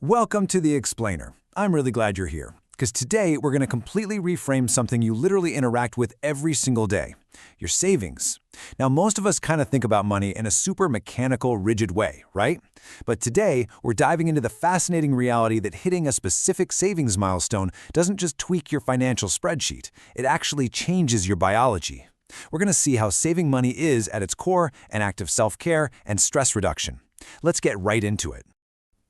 Welcome to The Explainer. I'm really glad you're here, because today we're going to completely reframe something you literally interact with every single day, your savings. Now, most of us kind of think about money in a super mechanical, rigid way, right? But today, we're diving into the fascinating reality that hitting a specific savings milestone doesn't just tweak your financial spreadsheet, it actually changes your biology. We're going to see how saving money is, at its core, an act of self-care and stress reduction. Let's get right into it.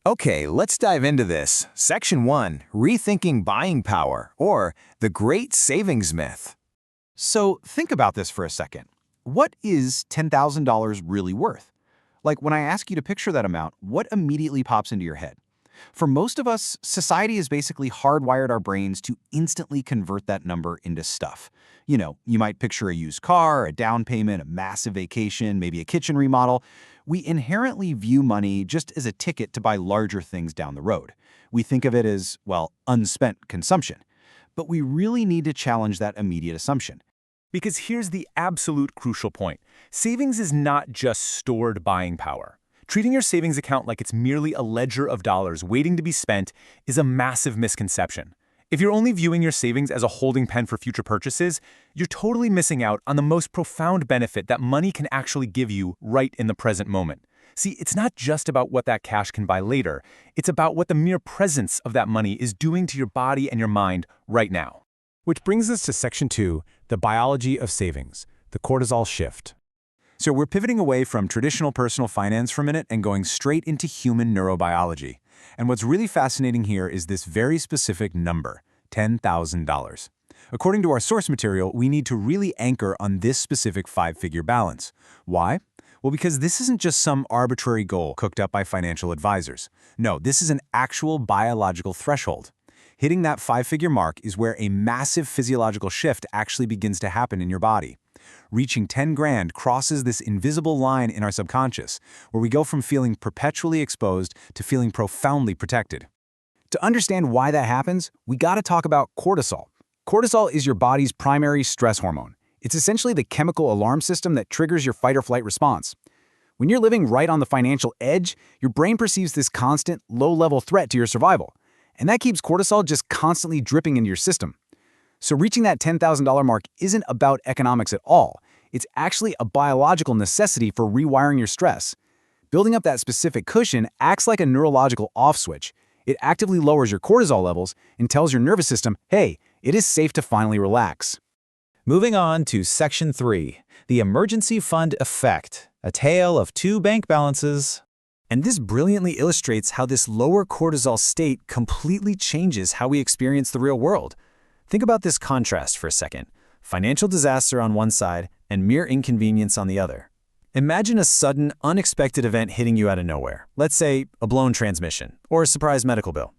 Okay, let's dive into this. Section 1, Rethinking Buying Power, or the Great Savings Myth. So think about this for a second. What is $10,000 really worth? Like, when I ask you to picture that amount, what immediately pops into your head? For most of us, society has basically hardwired our brains to instantly convert that number into stuff. You know, you might picture a used car, a down payment, a massive vacation, maybe a kitchen remodel. We inherently view money just as a ticket to buy larger things down the road. We think of it as, well, unspent consumption. But we really need to challenge that immediate assumption. Because here's the absolute crucial point. Savings is not just stored buying power. Treating your savings account like it's merely a ledger of dollars waiting to be spent is a massive misconception. If you're only viewing your savings as a holding pen for future purchases, you're totally missing out on the most profound benefit that money can actually give you right in the present moment. See, it's not just about what that cash can buy later. It's about what the mere presence of that money is doing to your body and your mind right now. Which brings us to Section 2, the biology of savings, the cortisol shift. So we're pivoting away from traditional personal finance for a minute and going straight into human neurobiology. And what's really fascinating here is this very specific number, $10,000. According to our source material, we need to really anchor on this specific five-figure balance. Why? Well, because this isn't just some arbitrary goal cooked up by financial advisors. No, this is an actual biological threshold. Hitting that five-figure mark is where a massive physiological shift actually begins to happen in your body. Reaching 10 grand crosses this invisible line in our subconscious, where we go from feeling perpetually exposed to feeling profoundly protected. To understand why that happens, we gotta talk about cortisol. Cortisol is your body's primary stress hormone. It's essentially the chemical alarm system that triggers your fight or flight response. When you're living right on the financial edge, your brain perceives this constant, low-level threat to your survival. And that keeps cortisol just constantly dripping into your system. So reaching that $10,000 mark isn't about economics at all. It's actually a biological necessity for rewiring your stress. Building up that specific cushion acts like a neurological off switch. It actively lowers your cortisol levels and tells your nervous system, hey, it is safe to finally relax. Moving on to Section 3, the Emergency Fund Effect, a tale of two bank balances. And this brilliantly illustrates how this lower cortisol state completely changes how we experience the real world. Think about this contrast for a second. Financial disaster on one side and mere inconvenience on the other. Imagine a sudden, unexpected event hitting you out of nowhere. Let's say a blown transmission or a surprise medical bill.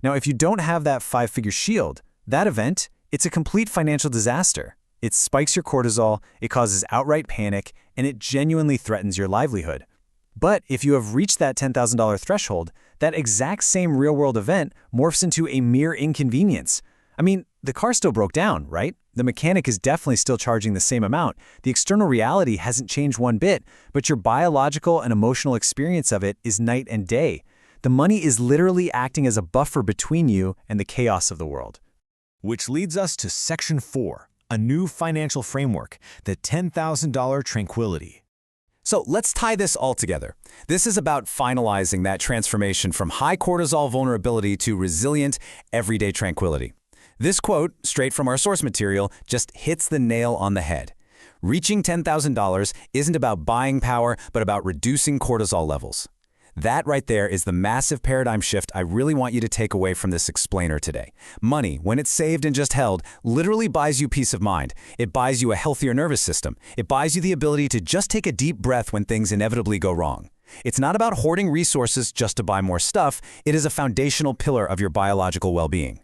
Now, if you don't have that five-figure shield, that event, it's a complete financial disaster. It spikes your cortisol, it causes outright panic, and it genuinely threatens your livelihood. But if you have reached that $10,000 threshold, that exact same real-world event morphs into a mere inconvenience. I mean, the car still broke down, right? The mechanic is definitely still charging the same amount. The external reality hasn't changed one bit, but your biological and emotional experience of it is night and day. The money is literally acting as a buffer between you and the chaos of the world. Which leads us to Section 4, a new financial framework, the $10,000 Tranquility. So let's tie this all together. This is about finalizing that transformation from high cortisol vulnerability to resilient, everyday tranquility. This quote, straight from our source material, just hits the nail on the head. Reaching $10,000 isn't about buying power, but about reducing cortisol levels. That right there is the massive paradigm shift I really want you to take away from this explainer today. Money, when it's saved and just held, literally buys you peace of mind. It buys you a healthier nervous system. It buys you the ability to just take a deep breath when things inevitably go wrong. It's not about hoarding resources just to buy more stuff. It is a foundational pillar of your biological well-being.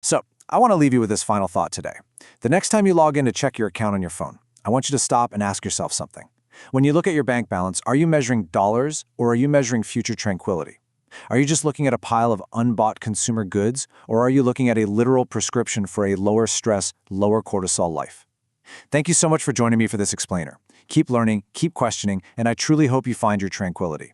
So, I want to leave you with this final thought today. The next time you log in to check your account on your phone, I want you to stop and ask yourself something. When you look at your bank balance, are you measuring dollars or are you measuring future tranquility? Are you just looking at a pile of unbought consumer goods, or are you looking at a literal prescription for a lower stress, lower cortisol life? Thank you so much for joining me for this explainer. Keep learning, keep questioning, and I truly hope you find your tranquility.